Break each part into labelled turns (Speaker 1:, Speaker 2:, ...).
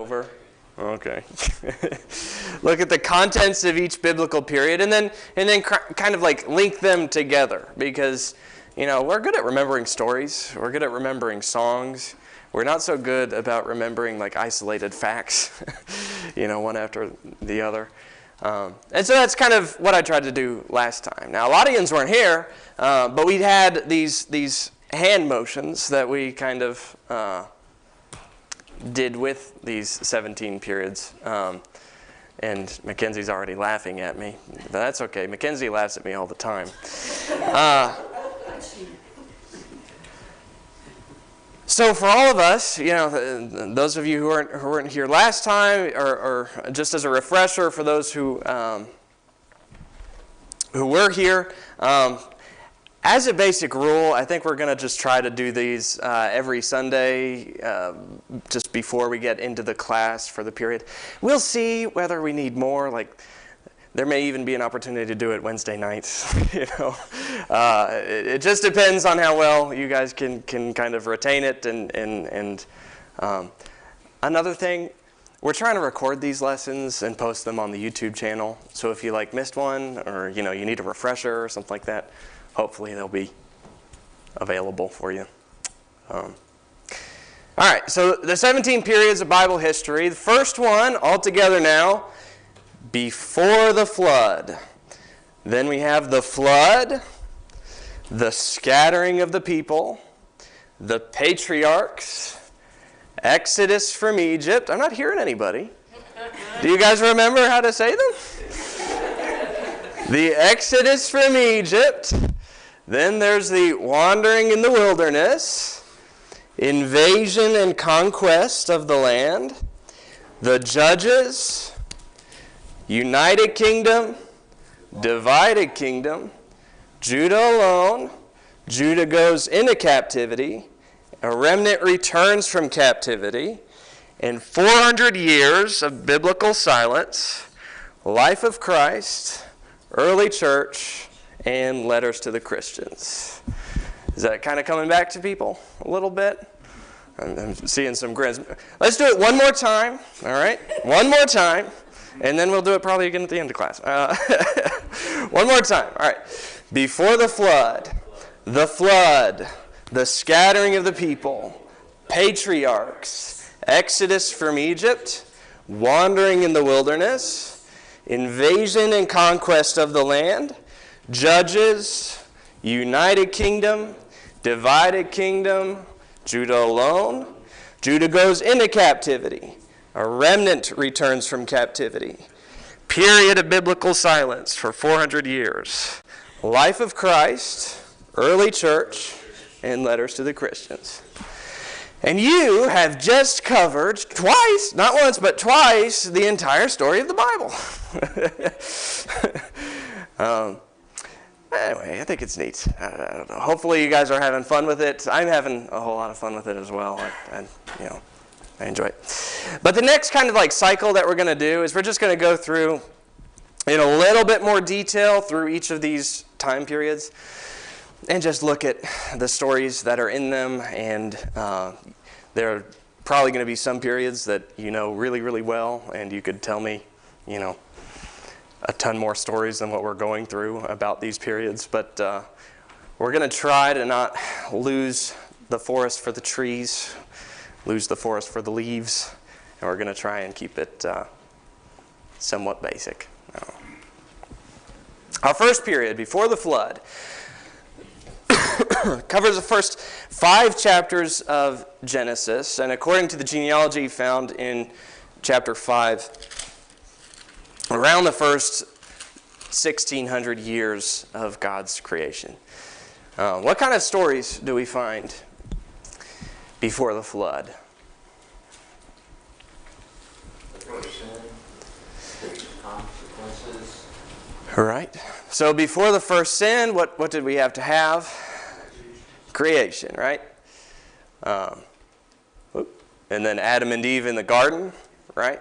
Speaker 1: Over. Okay. Look at the contents of each biblical period and then kind of like link them together, because we're good at remembering stories. We're good at remembering songs. We're not so good about remembering like isolated facts, one after the other. And so that's kind of what I tried to do last time. Now, a lot of you weren't here, but we had these hand motions that we kind of did with these 17 periods. And Mackenzie's already laughing at me, but that's okay. Mackenzie laughs at me all the time. So for all of us, those of you who weren't here last time, or just as a refresher for those who were here, as a basic rule, I think we're going to just try to do these every Sunday, just before we get into the class for the period. We'll see whether we need more. Like, there may even be an opportunity to do it Wednesday nights. It just depends on how well you guys can kind of retain it. And another thing, we're trying to record these lessons and post them on the YouTube channel. So if you missed one, or you need a refresher or something like that, hopefully they'll be available for you. All right, so the 17 periods of Bible history. The first one, all together now, before the flood. Then we have the flood, the scattering of the people, the patriarchs, Exodus from Egypt. I'm not hearing anybody. Do you guys remember how to say them? The Exodus from Egypt. Then there's the wandering in the wilderness, invasion and conquest of the land, the judges, United Kingdom, divided kingdom, Judah alone, Judah goes into captivity, a remnant returns from captivity, and 400 years of biblical silence, life of Christ, early church, and letters to the Christians. Is that kind of coming back to people a little bit? I'm seeing some grins. Let's do it one more time, all right? One more time, and then we'll do it probably again at the end of class. One more time, all right. Before the flood, the scattering of the people, patriarchs, Exodus from Egypt, wandering in the wilderness, invasion and conquest of the land, judges, United Kingdom, divided kingdom, Judah alone, Judah goes into captivity, a remnant returns from captivity, period of biblical silence for 400 years, life of Christ, early church, and letters to the Christians. And you have just covered twice, not once, but twice, the entire story of the Bible. Anyway, I think it's neat. I don't know. Hopefully you guys are having fun with it. I'm having a whole lot of fun with it as well. I enjoy it. But the next kind of cycle that we're going to do is we're just going to go through in a little bit more detail through each of these time periods and just look at the stories that are in them. And there are probably going to be some periods that you know really, really well, and you could tell me, a ton more stories than what we're going through about these periods. But we're going to try to not lose the forest for the trees, lose the forest for the leaves, and we're going to try and keep it somewhat basic. Our first period, before the flood, covers the first 5 chapters of Genesis, and according to the genealogy found in chapter 5, around the first 1,600 years of God's creation. What kind of stories do we find before the flood?
Speaker 2: The first sin, the consequences.
Speaker 1: All right. So before the first sin, what did we have to have? Creation, right? And then Adam and Eve in the garden, right?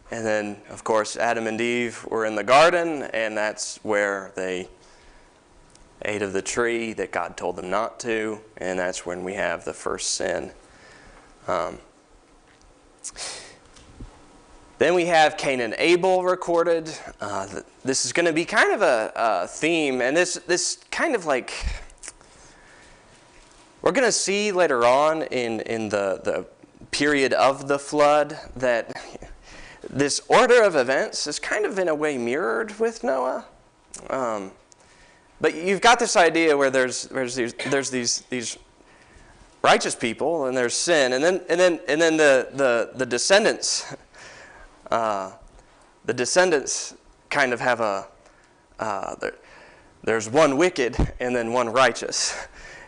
Speaker 1: And then, of course, Adam and Eve were in the garden, and that's where they ate of the tree that God told them not to, and that's when we have the first sin. Then we have Cain and Abel recorded. This is going to be kind of a theme, and this kind of like, we're going to see later on in the period of the flood that this order of events is kind of in a way mirrored with Noah. But you've got this idea where there's these righteous people and there's sin, and then the descendants. The descendants kind of have there's one wicked and then one righteous.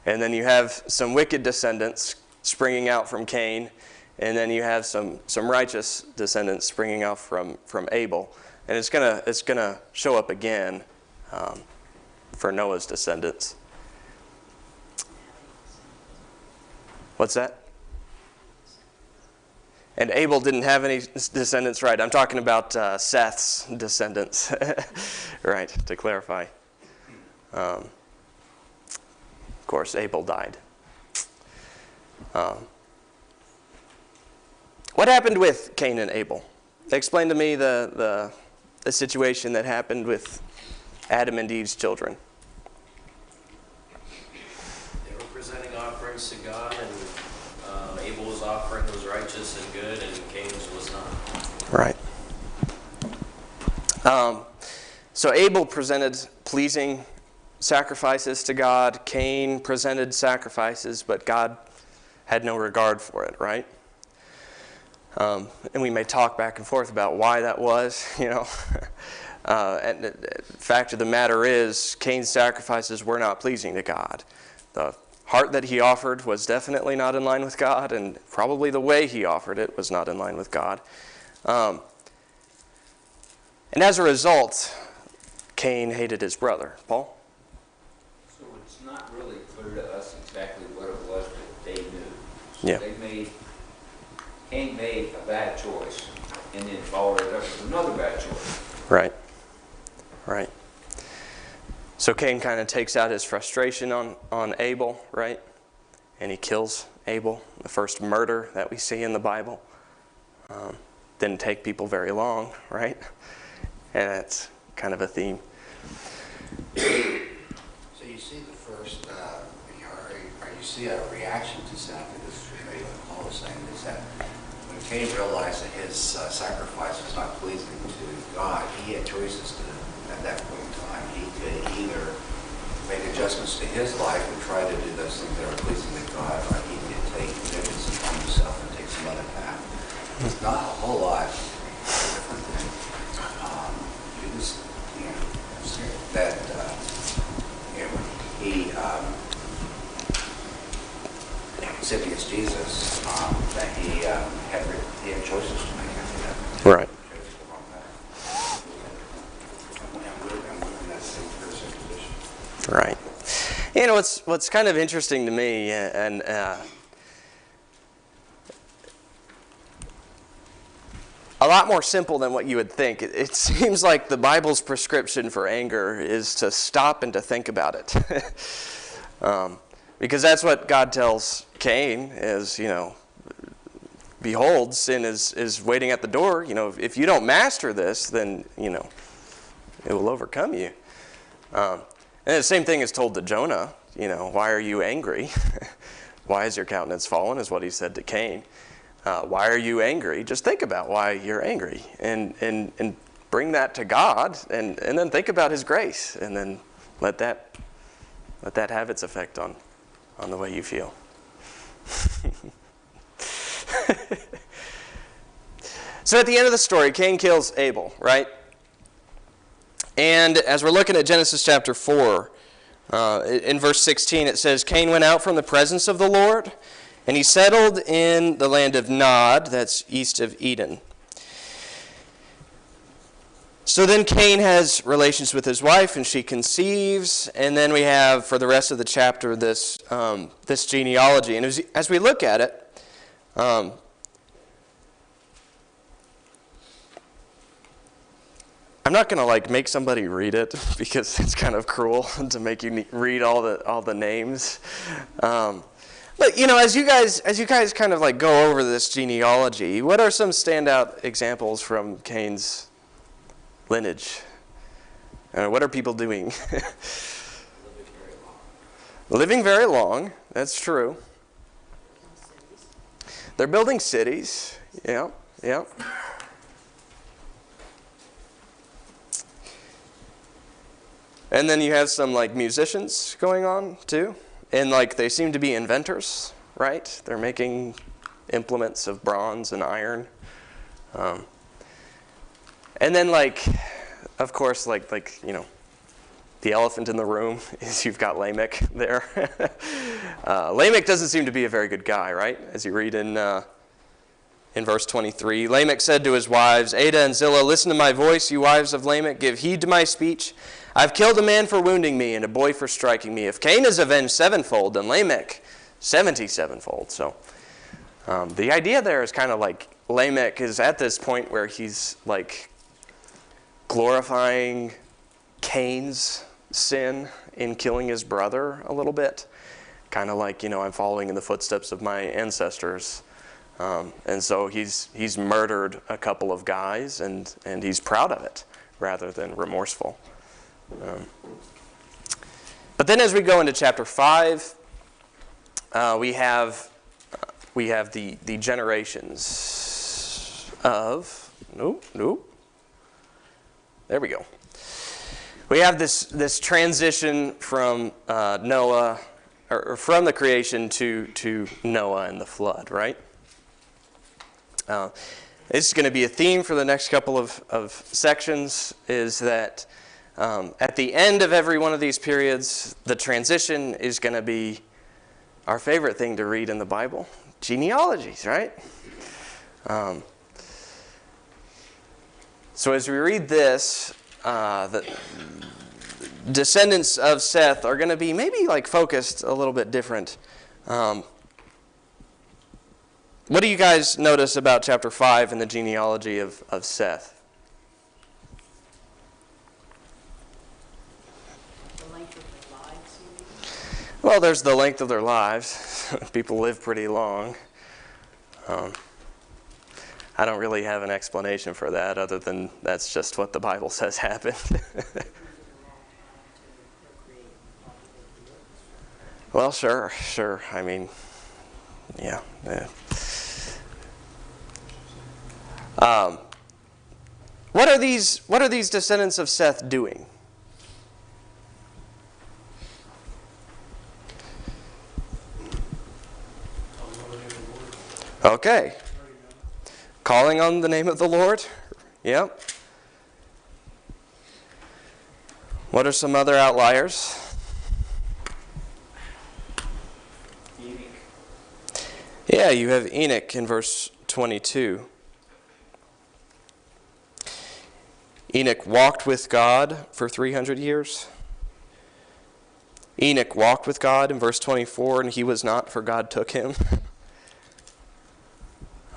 Speaker 1: And then you have some wicked descendants springing out from Cain, and then you have some righteous descendants springing out from Abel. And it's gonna show up again for Noah's descendants. What's that? And Abel didn't have any descendants, right? I'm talking about Seth's descendants, right, to clarify. Of course, Abel died. What happened with Cain and Abel? Explain to me the situation that happened with Adam and Eve's children.
Speaker 3: They were presenting offerings to God, and Abel's offering was righteous and good, and Cain's was not.
Speaker 1: Right. So Abel presented pleasing sacrifices to God. Cain presented sacrifices, but God had no regard for it, right? And we may talk back and forth about why that was, you know. And the fact of the matter is, Cain's sacrifices were not pleasing to God. The heart that he offered was definitely not in line with God, and probably the way he offered it was not in line with God. And as a result, Cain hated his brother. Paul?
Speaker 2: So it's not really clear to us exactly what it was that they knew. So
Speaker 1: Yeah.
Speaker 2: Cain made a bad choice and then followed it up with another bad choice.
Speaker 1: Right. Right. So Cain kind of takes out his frustration on Abel, right? And he kills Abel, the first murder that we see in the Bible. Didn't take people very long, right? And that's kind of a theme.
Speaker 4: So you see the first, or you see a reaction to sin. I think this is really what Paul was saying, is that when Cain realized that his sacrifice was not pleasing to God, he had choices to do at that point in time. He could either make adjustments to his life and try to do those things that are pleasing to God, or he could take vengeance upon himself and take some other path. It's not a whole lot different than Judas, that he sinned against Jesus, that he had choices to make after that.
Speaker 1: Right. Right. You know, what's kind of interesting to me, and a lot more simple than what you would think. It seems like the Bible's prescription for anger is to stop and to think about it. Because that's what God tells Cain is, you know, behold, sin is waiting at the door. You know, if you don't master this, then, you know, it will overcome you. And the same thing is told to Jonah. You know, why are you angry? Why is your countenance fallen, is what he said to Cain. Why are you angry? Just think about why you're angry, and bring that to God, and then think about his grace, and then let that have its effect on the way you feel. So at the end of the story, Cain kills Abel, right? And as we're looking at Genesis chapter 4, in verse 16, it says, Cain went out from the presence of the Lord, and he settled in the land of Nod, that's east of Eden. So then Cain has relations with his wife, and she conceives, and then we have, for the rest of the chapter, this genealogy. And as we look at it, I'm not going to make somebody read it because it's kind of cruel to make you read all the names. But as you guys kind of like go over this genealogy, what are some standout examples from Cain's lineage? What are people doing? Living very long. That's true. They're building cities. Yeah. And then you have some like musicians going on too. And like they seem to be inventors, right? They're making implements of bronze and iron. And then like, of course, like the elephant in the room is you've got Lamech there. Lamech doesn't seem to be a very good guy, right? As you read in verse 23, Lamech said to his wives, Ada and Zillah, listen to my voice, you wives of Lamech, give heed to my speech. I've killed a man for wounding me and a boy for striking me. If Cain is avenged sevenfold, then Lamech 77-fold. So the idea there is kind of like Lamech is at this point where he's like glorifying Cain's sin in killing his brother a little bit. Kind of like, I'm following in the footsteps of my ancestors. And so he's murdered a couple of guys and he's proud of it rather than remorseful. But then as we go into chapter 5, we have the generations of there we go. We have this transition from Noah, or from the creation to Noah and the flood, right? This is going to be a theme for the next couple of sections, is that at the end of every one of these periods, the transition is going to be our favorite thing to read in the Bible, genealogies, right? So as we read this, the descendants of Seth are going to be maybe like focused a little bit different. What do you guys notice about chapter 5 and the genealogy of Seth?
Speaker 5: The length of their lives, you mean?
Speaker 1: Well, there's the length of their lives. People live pretty long. I don't really have an explanation for that other than that's just what the Bible says happened. Well, sure. I mean, yeah. What are these descendants of Seth doing? Okay. Calling on the name of the Lord? Yep. What are some other outliers?
Speaker 2: Enoch.
Speaker 1: Yeah, you have Enoch in verse 22. Enoch walked with God for 300 years. Enoch walked with God in verse 24, and he was not, for God took him.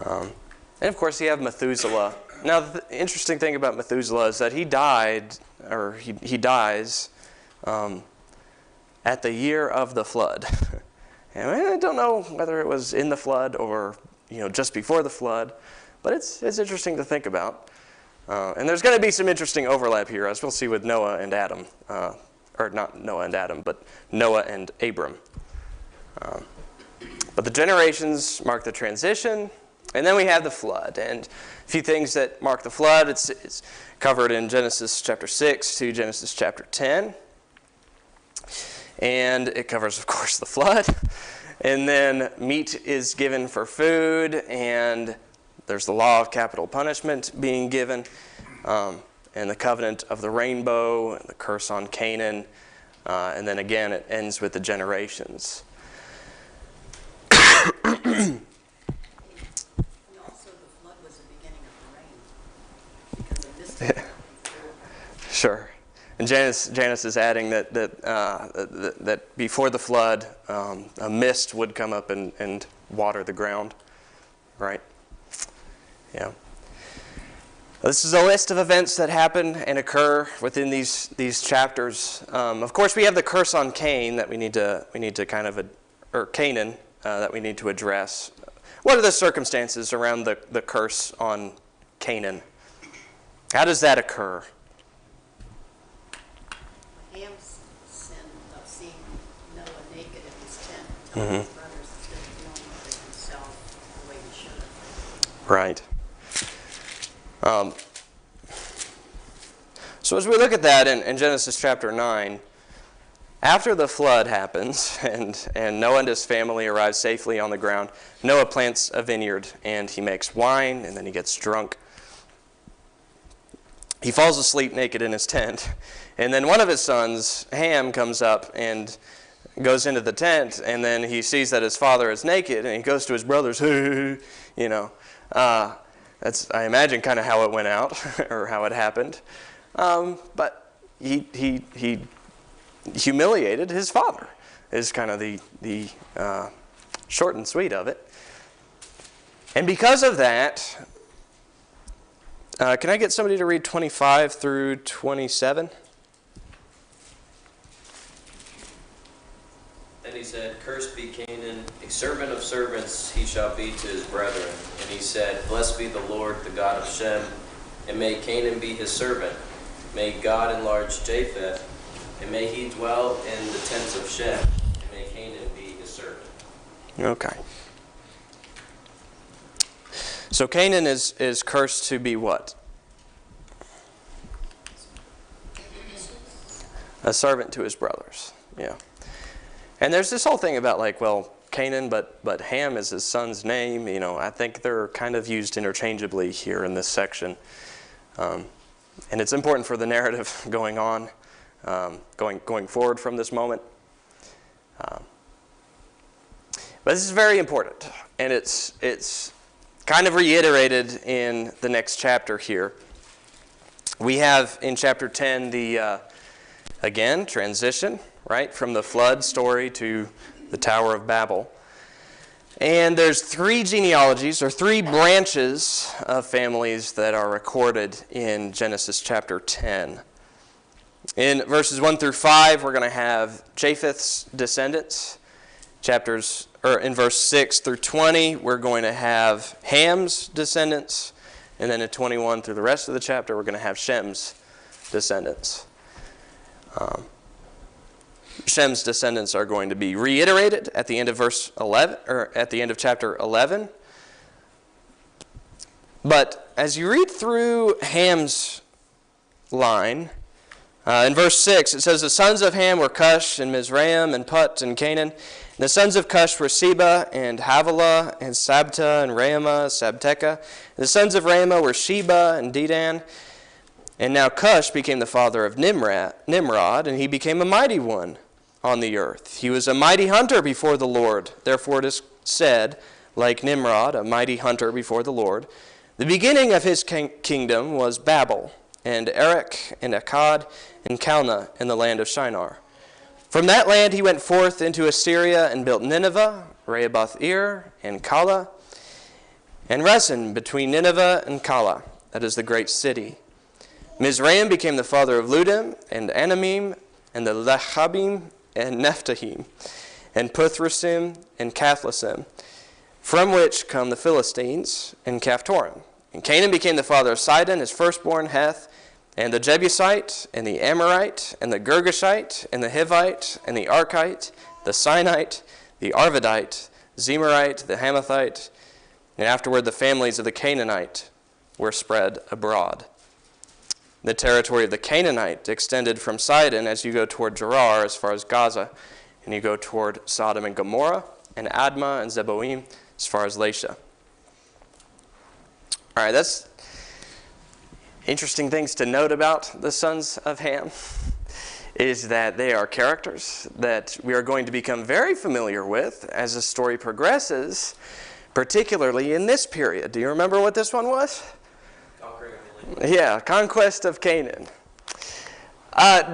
Speaker 1: And of course, you have Methuselah. Now, the interesting thing about Methuselah is that he dies at the year of the flood. And I don't know whether it was in the flood or just before the flood, but it's interesting to think about. And there's going to be some interesting overlap here, as we'll see with Noah and Adam, or not Noah and Adam, but Noah and Abram. But the generations mark the transition. And then we have the flood, and a few things that mark the flood. It's covered in Genesis chapter 6 to Genesis chapter 10. And it covers, of course, the flood. And then meat is given for food, and there's the law of capital punishment being given, and the covenant of the rainbow, and the curse on Canaan. And then again, it ends with the generations. Sure. And Janice is adding that before the flood, a mist would come up and water the ground. Right? Yeah. This is a list of events that happen and occur within these chapters. Of course, we have the curse on Cain that we need to kind of, or Canaan, that we need to address. What are the circumstances around the curse on Canaan? How does that occur?
Speaker 5: Ham's sin of seeing Noah naked in his tent, telling his brothers instead of dealing with it himself the way he should have.
Speaker 1: Right. So as we look at that in Genesis chapter 9, after the flood happens and Noah and his family arrive safely on the ground, Noah plants a vineyard and he makes wine and then he gets drunk. He falls asleep naked in his tent. And then one of his sons, Ham, comes up and goes into the tent, and then he sees that his father is naked, and he goes to his brothers, that's, I imagine, kind of how it went out, or how it happened. But he humiliated his father, is kind of the short and sweet of it. And because of that, can I get somebody to read 25 through 27?
Speaker 3: Then he said, "Cursed be Canaan, a servant of servants he shall be to his brethren." And he said, "Blessed be the Lord, the God of Shem, and may Canaan be his servant. May God enlarge Japheth, and may he dwell in the tents of Shem, and may Canaan be his servant."
Speaker 1: Okay. So Canaan is cursed to be what? A servant to his brothers. Yeah. And there's this whole thing about Canaan, but Ham is his son's name. I think they're kind of used interchangeably here in this section. And it's important for the narrative going on, going forward from this moment. But this is very important, and it's kind of reiterated in the next chapter here. We have in chapter 10 the, again, transition, right, from the flood story to the Tower of Babel. And there's three genealogies, or three branches of families that are recorded in Genesis chapter 10. In verses 1 through 5, we're going to have Japheth's descendants. In verse 6 through 20, we're going to have Ham's descendants. And then in 21 through the rest of the chapter, we're going to have Shem's descendants. Shem's descendants are going to be reiterated at the end of verse 11, or at the end of chapter 11. But as you read through Ham's line, in verse 6, it says, "The sons of Ham were Cush and Mizraim and Put and Canaan. And the sons of Cush were Seba and Havilah and Sabta and Raamah, Sabteca. And the sons of Raamah were Sheba and Dedan. And now Cush became the father of Nimrod, and he became a mighty one on the earth. He was a mighty hunter before the Lord. Therefore it is said, like Nimrod, a mighty hunter before the Lord. The beginning of his kingdom was Babel, and Erech, and Akkad, and Calneh in the land of Shinar. From that land he went forth into Assyria and built Nineveh, Rehoboth-ir, and Calah, and Resen between Nineveh and Calah, that is the great city. Mizraim became the father of Ludim, and Anamim, and the Lechabim, and Nephtahim, and Puthrasim, and Cathlesim, from which come the Philistines, and Caphtorim. And Canaan became the father of Sidon, his firstborn Heth, and the Jebusite, and the Amorite, and the Girgashite, and the Hivite, and the Archite, the Sinite, the Arvadite, Zemarite, the Hamathite, and afterward the families of the Canaanite were spread abroad. The territory of the Canaanite extended from Sidon as you go toward Gerar as far as Gaza, and you go toward Sodom and Gomorrah, and Admah and Zeboim as far as Lasha. All right, that's interesting things to note about the sons of Ham, is that they are characters that we are going to become very familiar with as the story progresses, particularly in this period. Do you remember what this one was? Yeah, conquest of Canaan.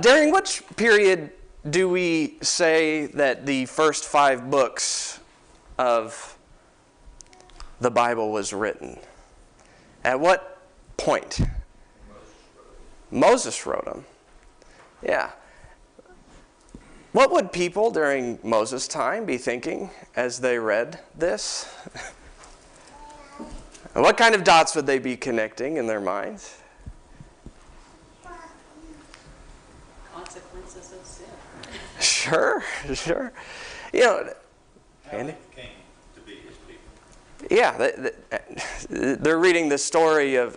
Speaker 1: During which period do we say that the first 5 books of the Bible was written? At what point? Moses wrote them. Yeah. What would people during Moses' time be thinking as they read this? What kind of dots would they be connecting in their minds?
Speaker 5: Consequences of sin.
Speaker 1: Sure. You know,
Speaker 6: How
Speaker 1: Andy?
Speaker 6: they came to be his people.
Speaker 1: Yeah, they're reading the story of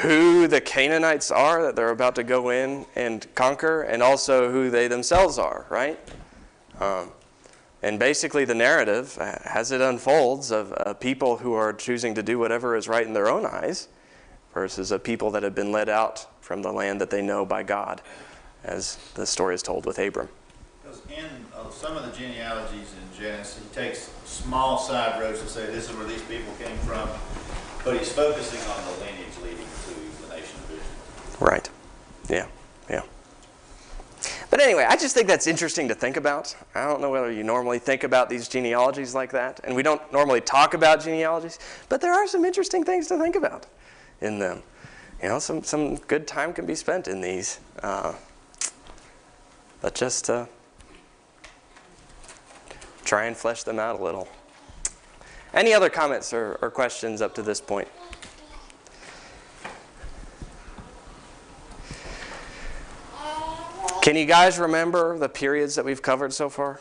Speaker 1: who the Canaanites are that they're about to go in and conquer, and also who they themselves are, right? And basically the narrative, as it unfolds, of people who are choosing to do whatever is right in their own eyes versus a people that have been led out from the land that they know by God, as the story is told with Abram.
Speaker 6: Because in some of the genealogies in Genesis, he takes small side roads to say this is where these people came from, but he's focusing on the lineage leading to the nation of Israel.
Speaker 1: Right. Yeah. But anyway, I just think that's interesting to think about. I don't know whether you normally think about these genealogies like that, and we don't normally talk about genealogies, but there are some interesting things to think about in them. You know, some good time can be spent in these. But just try and flesh them out a little. Any other comments or questions up to this point? Can you guys remember the periods that we've covered so far?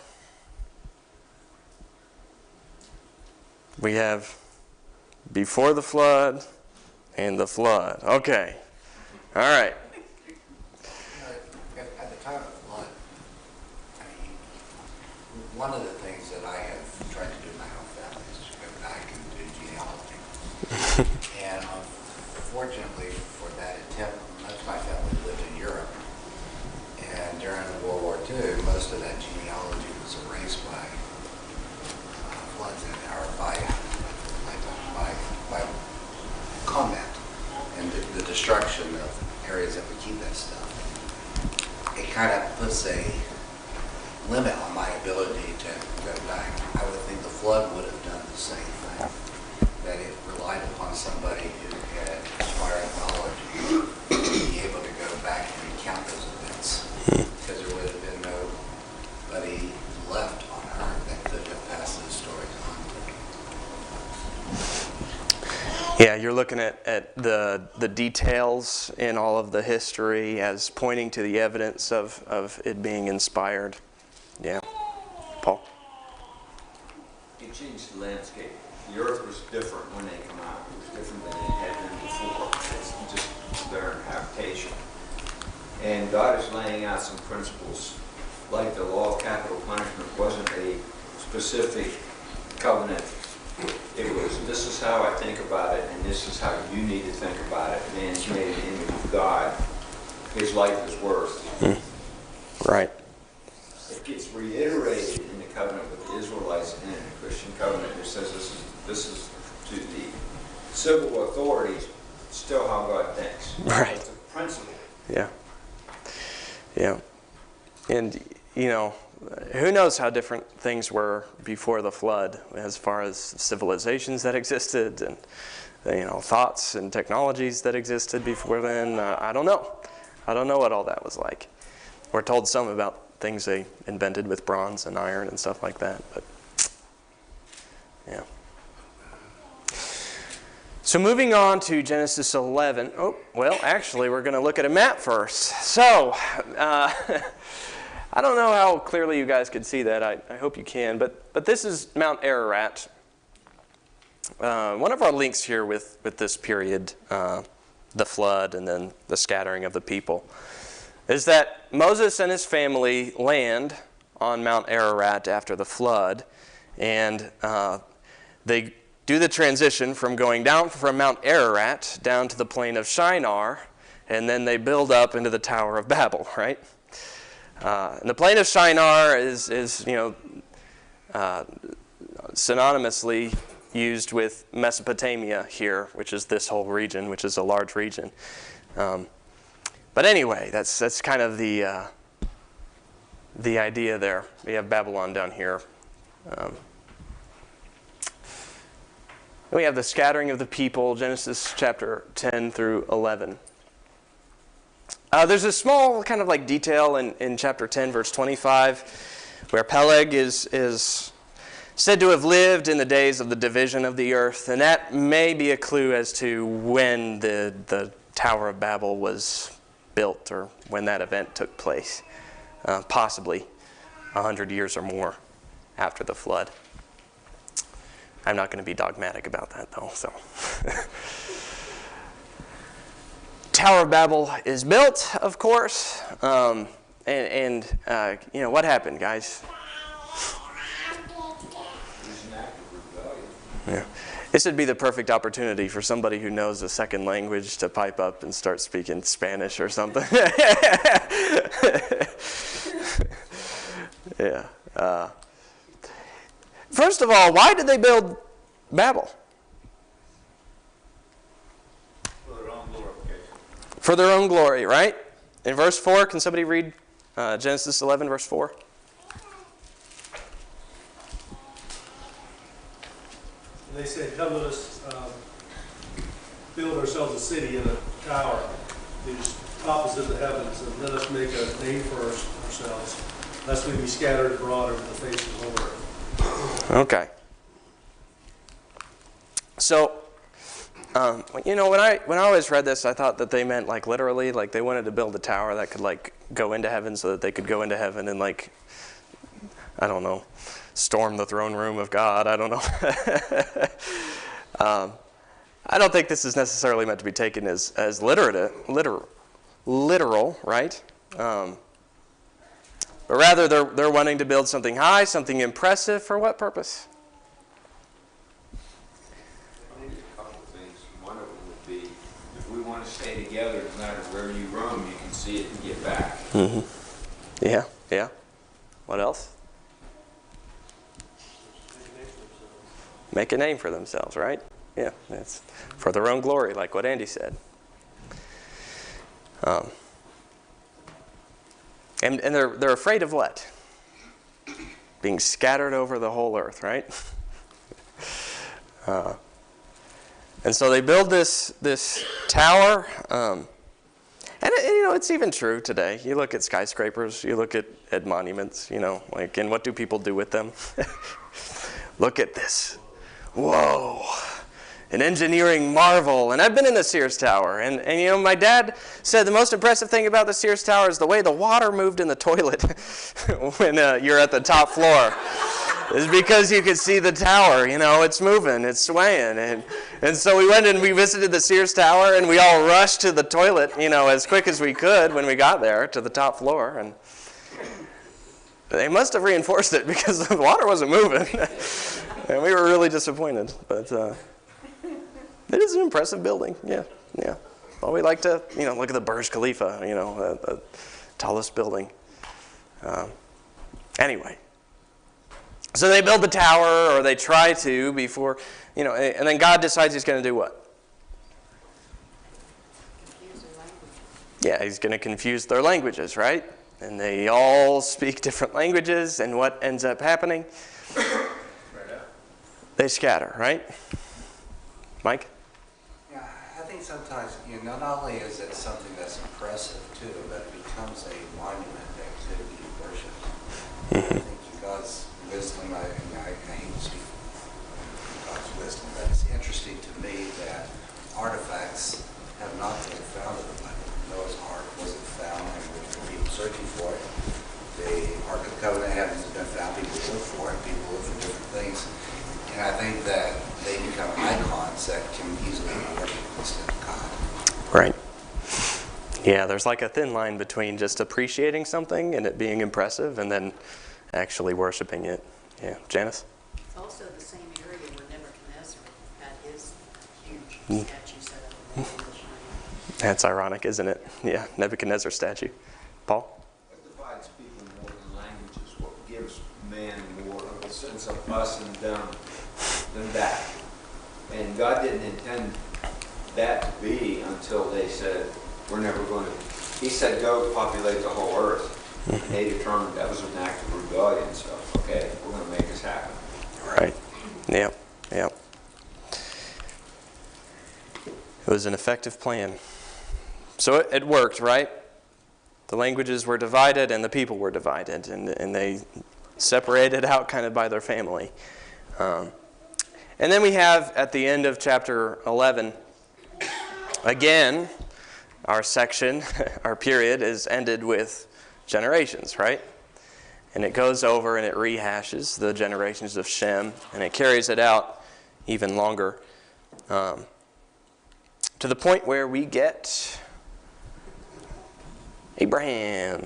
Speaker 1: We have before the flood and the flood. Okay. All right.
Speaker 4: At the time of the flood, I mean, one of the things that I have tried to do in my own family is to go back and do genealogy. And unfortunately for that attempt, most of my family lived in Europe. And during World War II, most of that genealogy was erased by floods or by comment and the destruction of areas that would keep that stuff. It kind of puts a limit on my ability to go back. I would think the flood would have done the same thing, that it relied upon somebody who had inspired knowledge to be able to go back and recount those events, because there would have been nobody left on earth that could have passed those stories on.
Speaker 1: Yeah, you're looking at the details in all of the history as pointing to the evidence of it being inspired. Yeah. Paul?
Speaker 2: It changed the landscape. The earth was different when they come out. It was different than it had been before. It's just their habitation. And God is laying out some principles. Like the law of capital punishment wasn't a specific covenant. It was, this is how I think about it, and this is how you need to think about it. Man's made in the image of God. His life is worth.
Speaker 1: Right.
Speaker 2: It gets reiterated in the covenant with the Israelites and in the Christian covenant. It says this is to the civil authorities, still how God thinks.
Speaker 1: Right.
Speaker 2: It's a principle.
Speaker 1: Yeah. And, you know, who knows how different things were before the flood as far as civilizations that existed and, you know, thoughts and technologies that existed before then. I don't know. I don't know what all that was like. We're told some about things they invented with bronze and iron and stuff like that, but yeah. So moving on to Genesis 11. Oh, well, actually, we're going to look at a map first. So, I don't know how clearly you guys could see that. I hope you can, but this is Mount Ararat. One of our links here with this period, the flood and then the scattering of the people, is that Moses and his family land on Mount Ararat after the flood, and they do the transition from going down from Mount Ararat down to the plain of Shinar, and then they build up into the Tower of Babel, right? And the plain of Shinar is synonymously used with Mesopotamia here, which is this whole region, which is a large region. But anyway, that's kind of the idea there. We have Babylon down here. We have the scattering of the people, Genesis chapter 10 through 11. There's a small kind of like detail in chapter 10, verse 25, where Peleg is said to have lived in the days of the division of the earth, and that may be a clue as to when the Tower of Babel was built or when that event took place, possibly 100 years or more after the flood. I'm not going to be dogmatic about that, though. So, Tower of Babel is built, of course, and you know what happened, guys? Yeah. This would be the perfect opportunity for somebody who knows a second language to pipe up and start speaking Spanish or something. Yeah. First of all, why did they build Babel?
Speaker 6: For their own glorification.
Speaker 1: For their own glory, right? In verse 4, can somebody read Genesis 11, verse 4?
Speaker 7: And they said, come let us build ourselves a city and a tower that is opposite the heavens, and let us make a name for ourselves, lest we be scattered abroad over the face of the whole earth.
Speaker 1: Okay. So, you know, when I always read this, I thought that they meant like literally, like they wanted to build a tower that could like go into heaven so that they could go into heaven and like, I don't know, storm the throne room of God. I don't know. I don't think this is necessarily meant to be taken as literal, right? But rather, they're wanting to build something high, something impressive. For what purpose?
Speaker 2: I think a couple of things. One of them would be, if we want to stay together, no matter where you roam, you can see it and get back.
Speaker 1: Mm-hmm. Yeah. What else? Make a name for themselves, right? Yeah, it's for their own glory, like what Andy said. And they're afraid of what? Being scattered over the whole earth, right? And so they build this tower. And you know, it's even true today. You look at skyscrapers, you look at monuments, you know, like, and what do people do with them? Look at this. Whoa. An engineering marvel. And I've been in the Sears Tower. And you know, my dad said the most impressive thing about the Sears Tower is the way the water moved in the toilet when you're at the top floor. It's because you could see the tower, you know, it's moving, it's swaying. And so we went and we visited the Sears Tower, and we all rushed to the toilet, you know, as quick as we could when we got there to the top floor. And they must have reinforced it because the water wasn't moving. And we were really disappointed. But it is an impressive building, yeah. Well, we like to, you know, look at the Burj Khalifa, you know, the tallest building. Anyway. So they build the tower, or they try to before, you know, and then God decides he's going to do what?
Speaker 5: Confuse their language.
Speaker 1: Yeah, he's going to confuse their languages, right? And they all speak different languages, and what ends up happening? They scatter, right? Mike?
Speaker 4: Yeah, I think sometimes, you know, not only is it something that's impressive too, but it becomes a monument to activity and worship. I think God's wisdom, I hate to speak God's wisdom, but it's interesting to me that artifacts have not been found in the Bible. Noah's Ark wasn't found, and there were people searching for it. The Ark of the Covenant hasn't been found. People look for it. People look for different things. And I think that they become icons that can easily be worshipped instead of God.
Speaker 1: Right. Yeah, there's like a thin line between just appreciating something and it being impressive and then actually worshiping it. Yeah. Janice?
Speaker 5: It's also the same area where Nebuchadnezzar had his huge statue set up in the shining.
Speaker 1: That's ironic, isn't it? Yeah, Nebuchadnezzar statue. Paul?
Speaker 2: What divides people more than languages? What gives man more of a sense of us and them than that? And God didn't intend that to be until they said, we're never going to. He said, go populate the whole earth. And they determined that was an act of rebellion. So, okay, we're going to make this happen.
Speaker 1: Right. Yep. It was an effective plan. So it worked, right? The languages were divided and the people were divided, and they separated out kind of by their family. And then we have, at the end of chapter 11, again, our section, our period is ended with generations, right? And it goes over and it rehashes the generations of Shem, and it carries it out even longer, to the point where we get Abraham.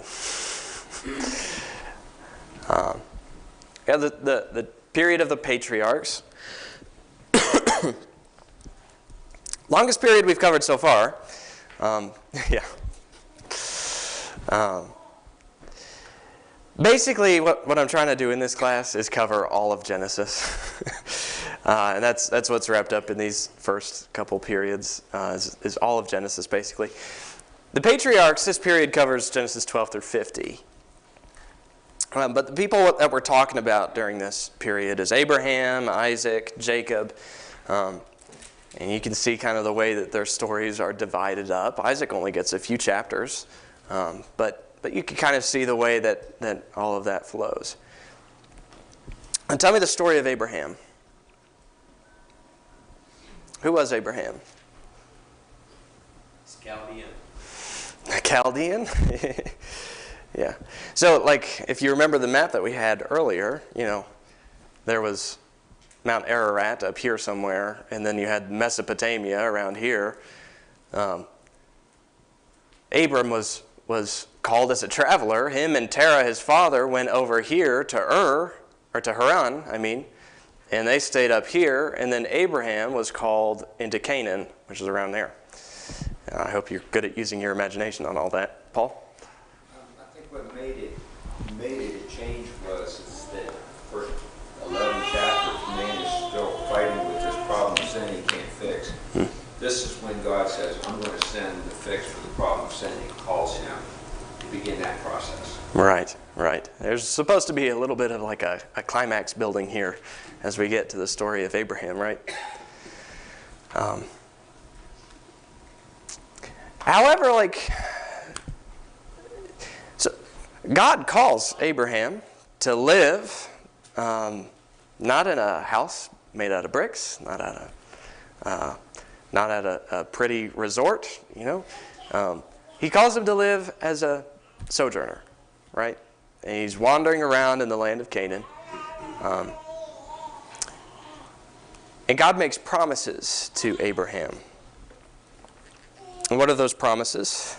Speaker 1: The period of the patriarchs. Longest period we've covered so far. Basically, what I'm trying to do in this class is cover all of Genesis. And that's what's wrapped up in these first couple periods, is all of Genesis, basically. The patriarchs, this period covers Genesis 12 through 50. But the people that we're talking about during this period is Abraham, Isaac, Jacob. And you can see kind of the way that their stories are divided up. Isaac only gets a few chapters, but you can kind of see the way that all of that flows. And tell me the story of Abraham. Who was Abraham?
Speaker 3: It's Chaldean.
Speaker 1: A Chaldean? Yeah. So, like, if you remember the map that we had earlier, there was Mount Ararat up here somewhere, and then you had Mesopotamia around here. Abram was called as a traveler. Him and Terah, his father, went over here to Haran, and they stayed up here, and then Abraham was called into Canaan, which is around there. I hope you're good at using your imagination on all that. Paul?
Speaker 2: I think what made it a change was that for 11 chapters, man is still fighting with this problem of sin he can't fix. This is when God says, I'm going to send the fix for the problem of sin. He calls him to begin that process.
Speaker 1: Right. There's supposed to be a little bit of like a climax building here as we get to the story of Abraham, right? However, so God calls Abraham to live not in a house made out of bricks, not at a pretty resort, He calls him to live as a sojourner, right? And he's wandering around in the land of Canaan. And God makes promises to Abraham. And what are those promises?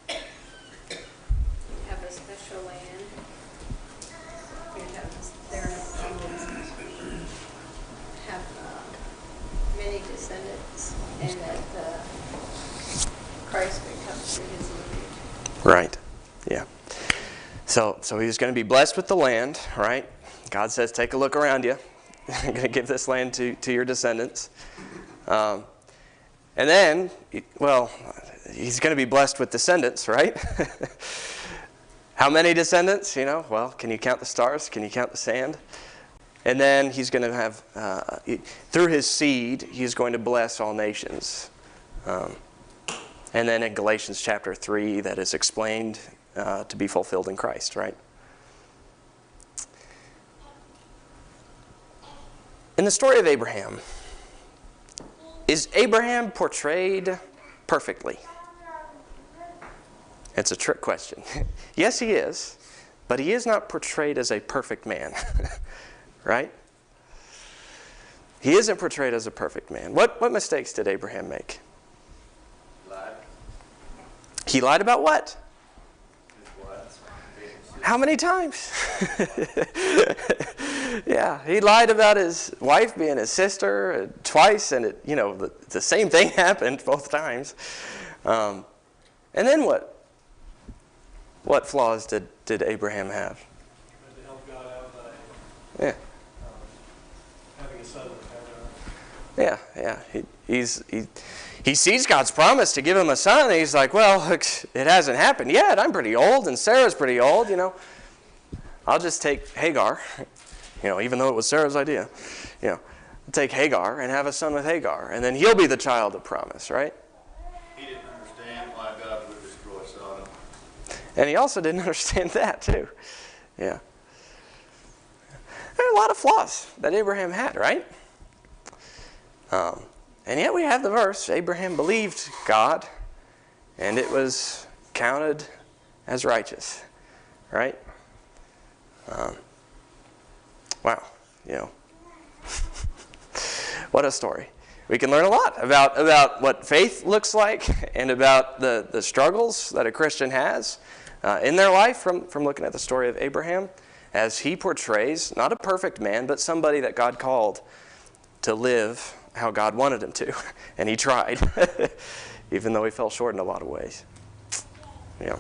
Speaker 5: Have a special land. You have their kingdoms. Have many descendants, and that Christ would come through his lineage.
Speaker 1: Right. Yeah. So he's going to be blessed with the land, right? God says, take a look around you. I'm going to give this land to your descendants. And then, he's going to be blessed with descendants, right? How many descendants? Well, can you count the stars? Can you count the sand? And then he's going to have, through his seed, he's going to bless all nations. And then in Galatians chapter 3, that is explained to be fulfilled in Christ, right? In the story of Abraham, is Abraham portrayed perfectly? It's a trick question. Yes, he is, but he is not portrayed as a perfect man, right? He isn't portrayed as a perfect man. What mistakes did Abraham make?
Speaker 6: Lied.
Speaker 1: He lied about what? How many times? Yeah, he lied about his wife being his sister twice, and the same thing happened both times. And then what? What flaws did Abraham have?
Speaker 7: To help God out by having a son with Hagar.
Speaker 1: Yeah. He sees God's promise to give him a son, and he's like, well, it hasn't happened yet. I'm pretty old, and Sarah's pretty old, I'll just take Hagar, even though it was Sarah's idea. Take Hagar and have a son with Hagar, and then he'll be the child of promise, right? And he also didn't understand that too. Yeah. There are a lot of flaws that Abraham had, right? And yet we have the verse, Abraham believed God, and it was counted as righteous, right? Wow, what a story. We can learn a lot about what faith looks like and about the struggles that a Christian has in their life from looking at the story of Abraham, as he portrays not a perfect man, but somebody that God called to live how God wanted him to. And he tried, even though he fell short in a lot of ways. Yeah.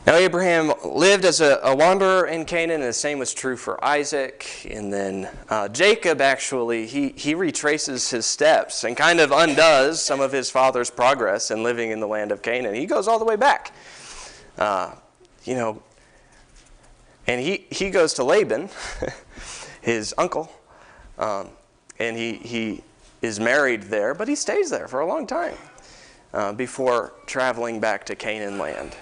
Speaker 1: Now Abraham lived as a wanderer in Canaan, and the same was true for Isaac. And then Jacob, actually, he retraces his steps and kind of undoes some of his father's progress in living in the land of Canaan. He goes all the way back. And he goes to Laban, his uncle, and he is married there, but he stays there for a long time before traveling back to Canaan land.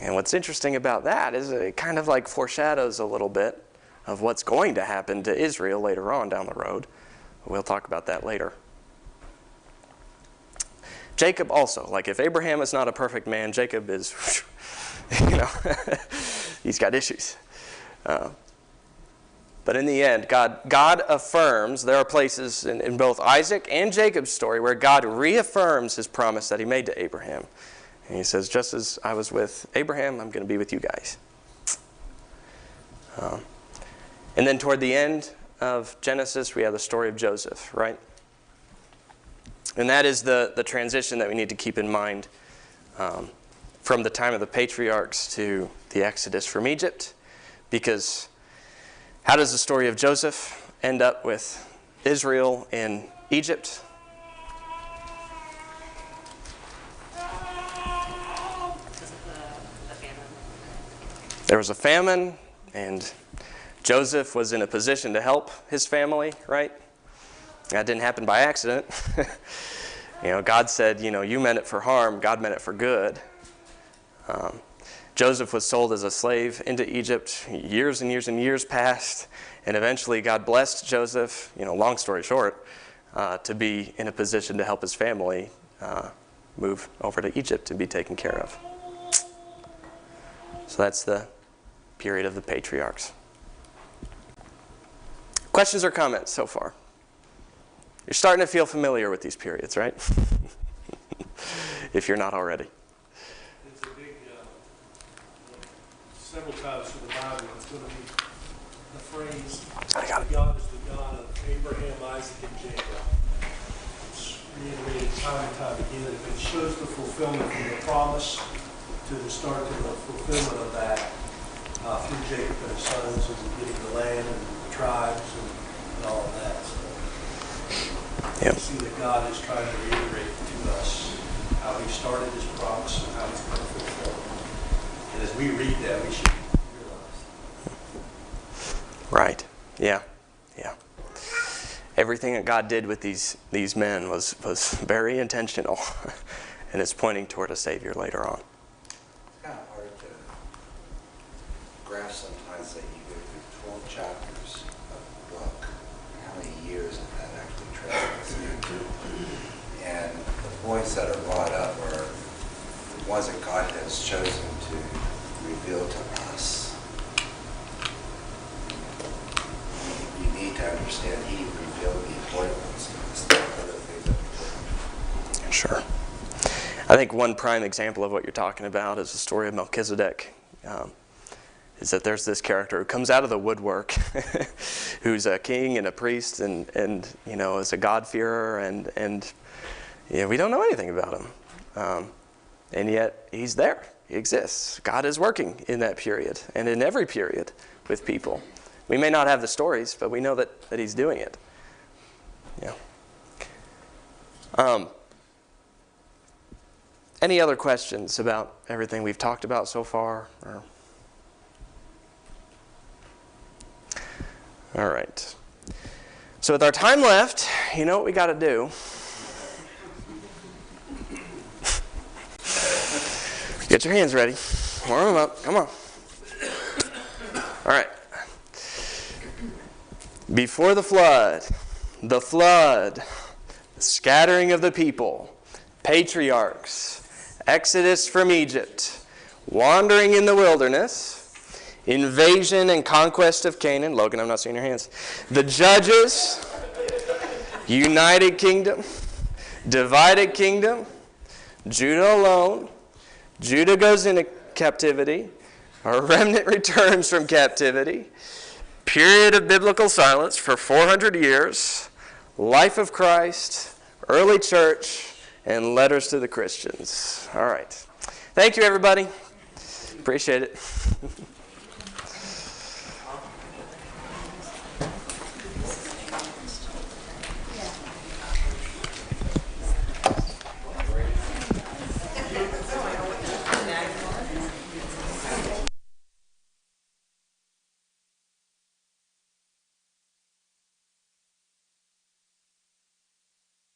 Speaker 1: And what's interesting about that is it kind of like foreshadows a little bit of what's going to happen to Israel later on down the road. We'll talk about that later. Jacob also, like if Abraham is not a perfect man, Jacob is, he's got issues. But in the end, God affirms, there are places in both Isaac and Jacob's story where God reaffirms his promise that he made to Abraham. And he says, just as I was with Abraham, I'm going to be with you guys. And then toward the end of Genesis, we have the story of Joseph, right? And that is the transition that we need to keep in mind from the time of the patriarchs to the Exodus from Egypt. Because how does the story of Joseph end up with Israel in Egypt? There was a famine, and Joseph was in a position to help his family, right? That didn't happen by accident. God said, you meant it for harm, God meant it for good. Joseph was sold as a slave into Egypt. Years and years and years passed, and eventually God blessed Joseph, long story short, to be in a position to help his family move over to Egypt and be taken care of. So that's the period of the patriarchs. Questions or comments so far? You're starting to feel familiar with these periods, right? If you're not already.
Speaker 7: It's a big, several times in the Bible, it's going to be the phrase, God is the God of Abraham, Isaac, and Jacob. It's reiterated time and time again. It shows the fulfillment from the promise to the start to the fulfillment of that through Jacob and his sons and getting the land and the tribes and all of that. So you see that God is trying to reiterate to us how he started his promise and how he's going to fulfill it. And as we read that, we should realize.
Speaker 1: Right. Yeah. Everything that God did with these men was very intentional, and it's pointing toward a Savior later on.
Speaker 4: It's kind of hard to grasp sometimes that you go through 12 chapters of the book, and how many years that actually translates into. And the points that are brought up are the ones that God has chosen to reveal to us. You need to understand he revealed the important ones to us, not other things that we don't.
Speaker 1: Sure. I think one prime example of what you're talking about is the story of Melchizedek. Is that there's this character who comes out of the woodwork, who's a king and a priest, and is a God-fearer, and we don't know anything about him, and yet he's there. He exists. God is working in that period and in every period with people. We may not have the stories, but we know that he's doing it. Any other questions about everything we've talked about so far? All right. So with our time left, you know what we got to do? Get your hands ready. Warm them up. Come on. All right. Before the flood, the scattering of the people, patriarchs, exodus from Egypt, wandering in the wilderness, invasion and conquest of Canaan. Logan, I'm not seeing your hands. The judges, united kingdom, divided kingdom, Judah alone. Judah goes into captivity. A remnant returns from captivity. Period of biblical silence for 400 years. Life of Christ, early church, and letters to the Christians. All right. Thank you, everybody. Appreciate it.